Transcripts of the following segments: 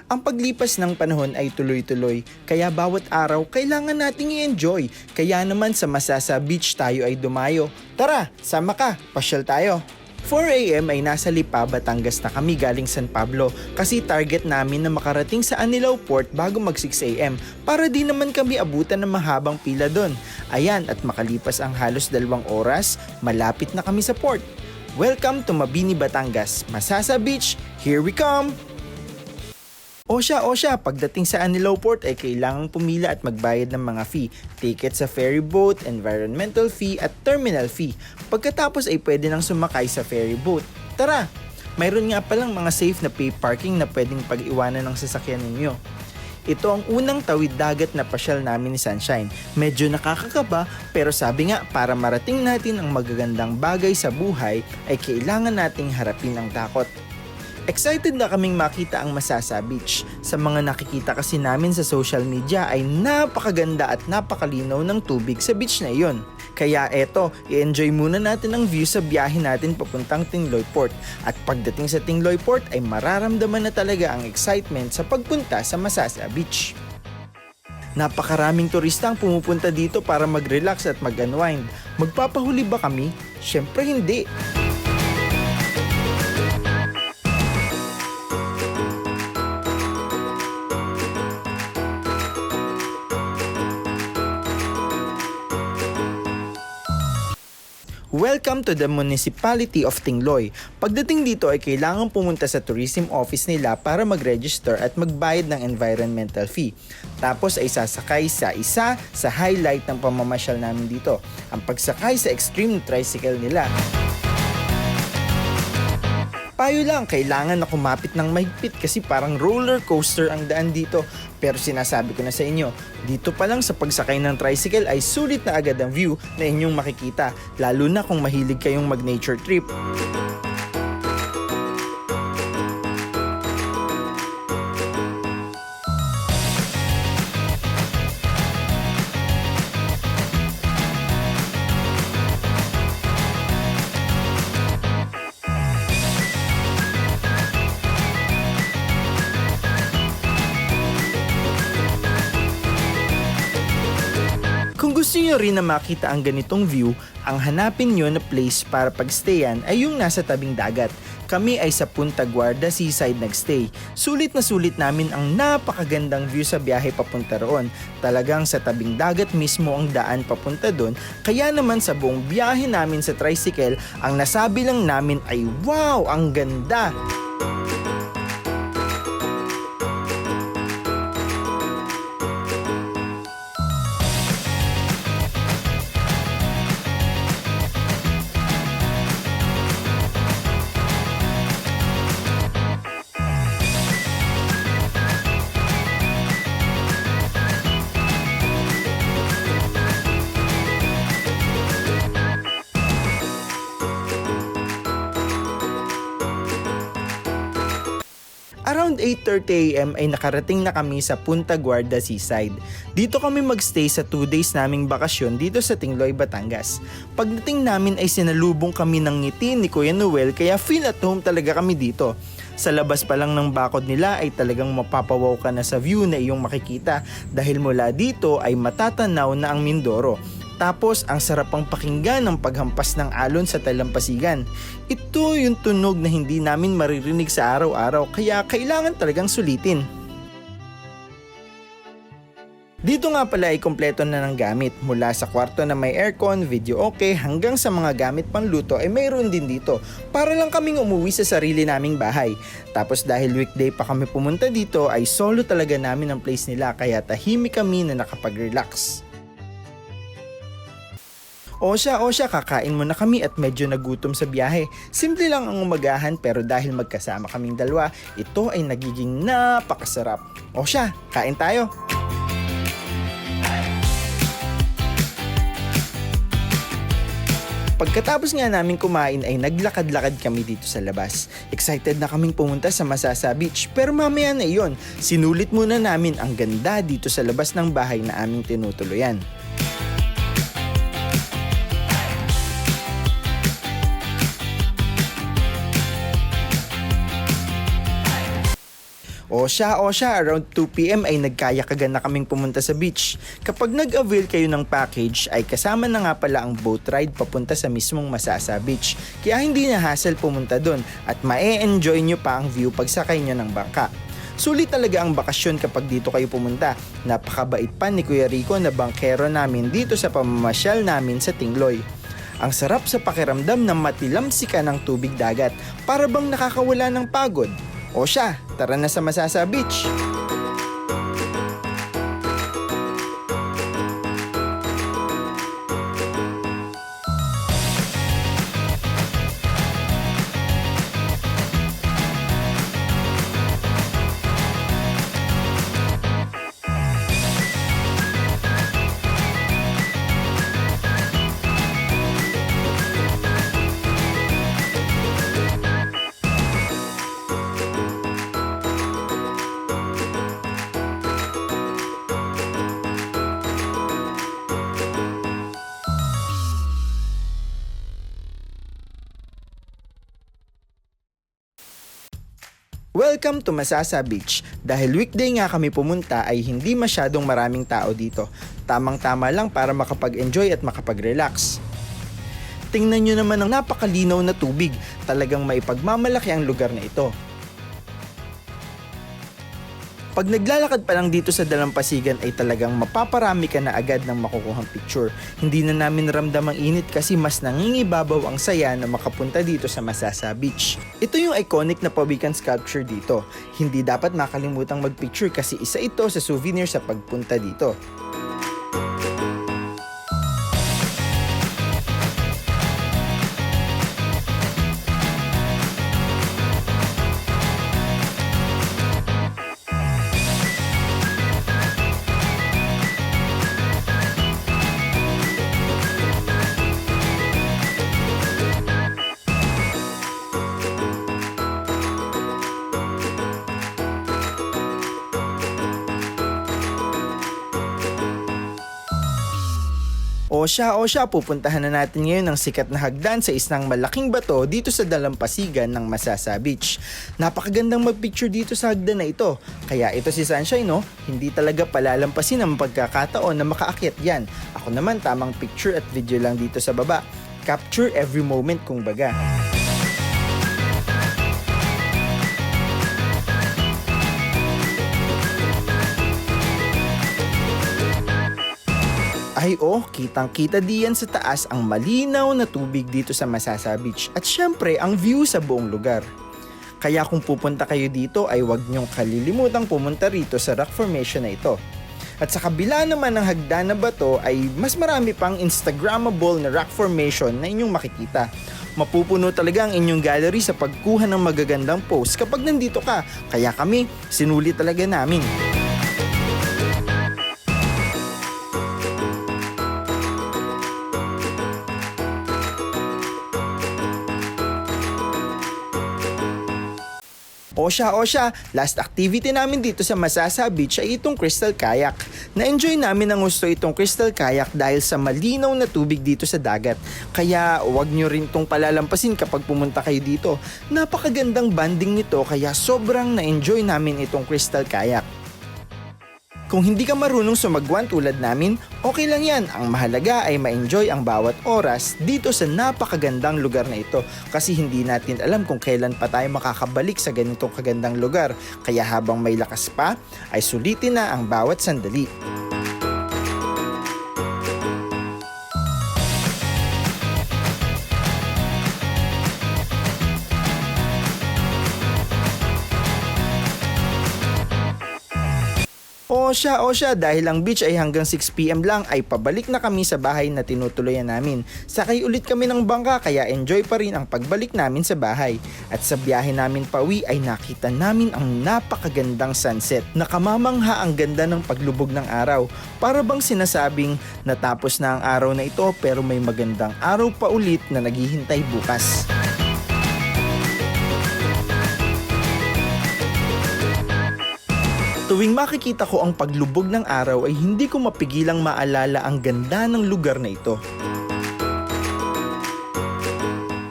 Ang paglipas ng panahon ay tuloy-tuloy, kaya bawat araw kailangan nating i-enjoy. Kaya naman sa Masasa Beach tayo ay dumayo. Tara, sama ka, pasyal tayo. 4 AM ay nasa Lipa, Batangas na kami galing San Pablo kasi target namin na makarating sa Anilao Port bago mag 6 AM para di naman kami abutan ng mahabang pila doon. Ayan, at makalipas ang halos 2 oras, malapit na kami sa port. Welcome to Mabini, Batangas. Masasa Beach, here we come! Osya, pagdating sa Anilao Port ay kailangang pumila at magbayad ng mga fee, ticket sa ferry boat, environmental fee at terminal fee. Pagkatapos ay pwede nang sumakay sa ferry boat. Tara! Mayroon nga palang mga safe na pay parking na pwedeng pag-iwanan ng sasakyan ninyo. Ito ang unang tawid dagat na pasyal namin ni Sunshine. Medyo nakakakaba pero sabi nga para marating natin ang magagandang bagay sa buhay ay kailangan nating harapin ang takot. Excited na kaming makita ang Masasa Beach. Sa mga nakikita kasi namin sa social media ay napakaganda at napakalinaw ng tubig sa beach na iyon. Kaya eto, i-enjoy muna natin ang view sa biyahe natin papuntang Tingloy Port. At pagdating sa Tingloy Port ay mararamdaman na talaga ang excitement sa pagpunta sa Masasa Beach. Napakaraming turista ang pumupunta dito para mag-relax at mag-unwind. Magpapahuli ba kami? Syempre hindi. Welcome to the Municipality of Tingloy. Pagdating dito ay kailangan pumunta sa tourism office nila para mag-register at magbayad ng environmental fee. Tapos ay sasakay sa isa sa highlight ng pamamasyal namin dito, ang pagsakay sa extreme tricycle nila. Payo lang, kailangan na kumapit ng mahigpit kasi parang roller coaster ang daan dito. Pero sinasabi ko na sa inyo, dito pa lang sa pagsakay ng tricycle ay sulit na agad ang view na inyong makikita, lalo na kung mahilig kayong mag-nature trip. Kung gusto nyo rin na makita ang ganitong view, ang hanapin nyo na place para pagstayan ay yung nasa tabing dagat. Kami ay sa Punta Guarda Seaside nagstay. Sulit na sulit namin ang napakagandang view sa biyahe papunta roon. Talagang sa tabing dagat mismo ang daan papunta doon. Kaya naman sa buong biyahe namin sa tricycle, ang nasabi lang namin ay wow, ang ganda! Around 8:30 AM ay nakarating na kami sa Punta Guarda Seaside. Dito kami magstay sa 2 days naming bakasyon dito sa Tingloy, Batangas. Pagdating namin ay sinalubong kami ng ngiti ni Kuya Noel kaya feel at home talaga kami dito. Sa labas pa lang ng bakod nila ay talagang mapapawaw ka na sa view na iyong makikita dahil mula dito ay matatanaw na ang Mindoro. Tapos ang sarap pang pakinggan ng paghampas ng alon sa talampasigan. Ito yung tunog na hindi namin maririnig sa araw-araw kaya kailangan talagang sulitin. Dito nga pala ay kompleto na ng gamit. Mula sa kwarto na may aircon, video okay, hanggang sa mga gamit pangluto ay mayroon din dito. Para lang kaming umuwi sa sarili naming bahay. Tapos dahil weekday pa kami pumunta dito ay solo talaga namin ang place nila kaya tahimik kami na nakapag-relax. Osya, kakain muna kami at medyo nagutom sa biyahe. Simple lang ang umagahan pero dahil magkasama kaming dalawa, ito ay nagiging napakasarap. Osya, kain tayo! Pagkatapos nga namin kumain ay naglakad-lakad kami dito sa labas. Excited na kaming pumunta sa Masasa Beach pero mamaya na iyon. Sinulit muna namin ang ganda dito sa labas ng bahay na aming tinutuluyan. O siya, around 2pm ay nagkayakagan na kaming pumunta sa beach. Kapag nag-avail kayo ng package ay kasama na nga pala ang boat ride papunta sa mismong Masasa Beach. Kaya hindi na hassle pumunta dun at ma-enjoy nyo pa ang view pagsakay nyo ng bangka. Sulit talaga ang bakasyon kapag dito kayo pumunta. Napakabait pa ni Kuya Rico na bangkero namin dito sa pamamasyal namin sa Tingloy. Ang sarap sa pakiramdam ng matilamsikan ng tubig dagat, para bang nakakawala ng pagod. O siya, tara na sa Masasa Beach! Welcome to Masasa Beach. Dahil weekday nga kami pumunta ay hindi masyadong maraming tao dito. Tamang-tama lang para makapag-enjoy at makapag-relax. Tingnan nyo naman ang napakalinaw na tubig. Talagang maipagmamalaki ang lugar na ito. Pag naglalakad pa lang dito sa Dalampasigan ay talagang mapaparami ka na agad ng makukuhang picture. Hindi na namin ramdam ang init kasi mas nangingibabaw ang saya na makapunta dito sa Masasa Beach. Ito yung iconic na pawikan sculpture dito. Hindi dapat makalimutang magpicture kasi isa ito sa souvenir sa pagpunta dito. O siya, pupuntahan na natin ngayon ang sikat na hagdan sa isang malaking bato dito sa Dalampasigan ng Masasa Beach. Napakagandang magpicture dito sa hagdan na ito. Kaya ito si Sunshine, no? Hindi talaga palalampasin ang pagkakataon na makaakyat yan. Ako naman tamang picture at video lang dito sa baba. Capture every moment kung baga. Ay kitang-kita diyan sa taas ang malinaw na tubig dito sa Masasa Beach at syempre ang view sa buong lugar. Kaya kung pupunta kayo dito ay huwag niyong kalilimutang pumunta rito sa rock formation na ito. At sa kabila naman ng hagdan na bato ay mas marami pang Instagrammable na rock formation na inyong makikita. Mapupuno talaga ang inyong gallery sa pagkuha ng magagandang post kapag nandito ka, kaya kami sinulit talaga namin. O siya, last activity namin dito sa Masasa Beach ay itong crystal kayak. Na-enjoy namin ng gusto itong crystal kayak dahil sa malinaw na tubig dito sa dagat. Kaya wag nyo rin itong palalampasin kapag pumunta kayo dito. Napakagandang banding nito kaya sobrang na-enjoy namin itong crystal kayak. Kung hindi ka marunong sumagwan tulad namin, okay lang yan. Ang mahalaga ay ma-enjoy ang bawat oras dito sa napakagandang lugar na ito. Kasi hindi natin alam kung kailan pa tayo makakabalik sa ganitong kagandang lugar. Kaya habang may lakas pa, ay sulitin na ang bawat sandali. O siya, dahil ang beach ay hanggang 6pm lang ay pabalik na kami sa bahay na tinutuluyan namin. Sakay ulit kami ng bangka kaya enjoy pa rin ang pagbalik namin sa bahay. At sa biyahe namin pauwi ay nakita namin ang napakagandang sunset. Nakamamangha ang ganda ng paglubog ng araw. Para bang sinasabing natapos na ang araw na ito pero may magandang araw pa ulit na naghihintay bukas. Tuwing makikita ko ang paglubog ng araw ay hindi ko mapigilang maalala ang ganda ng lugar na ito.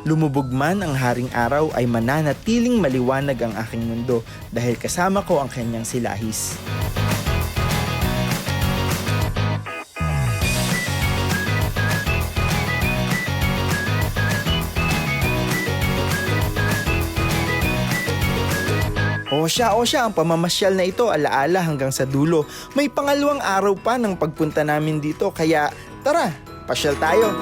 Lumubog man ang haring araw ay mananatiling maliwanag ang aking mundo dahil kasama ko ang kanyang silahis. O siya, ang pamamasyal na ito alaala hanggang sa dulo. May pangalawang araw pa ng pagpunta namin dito kaya tara, pasyal tayo.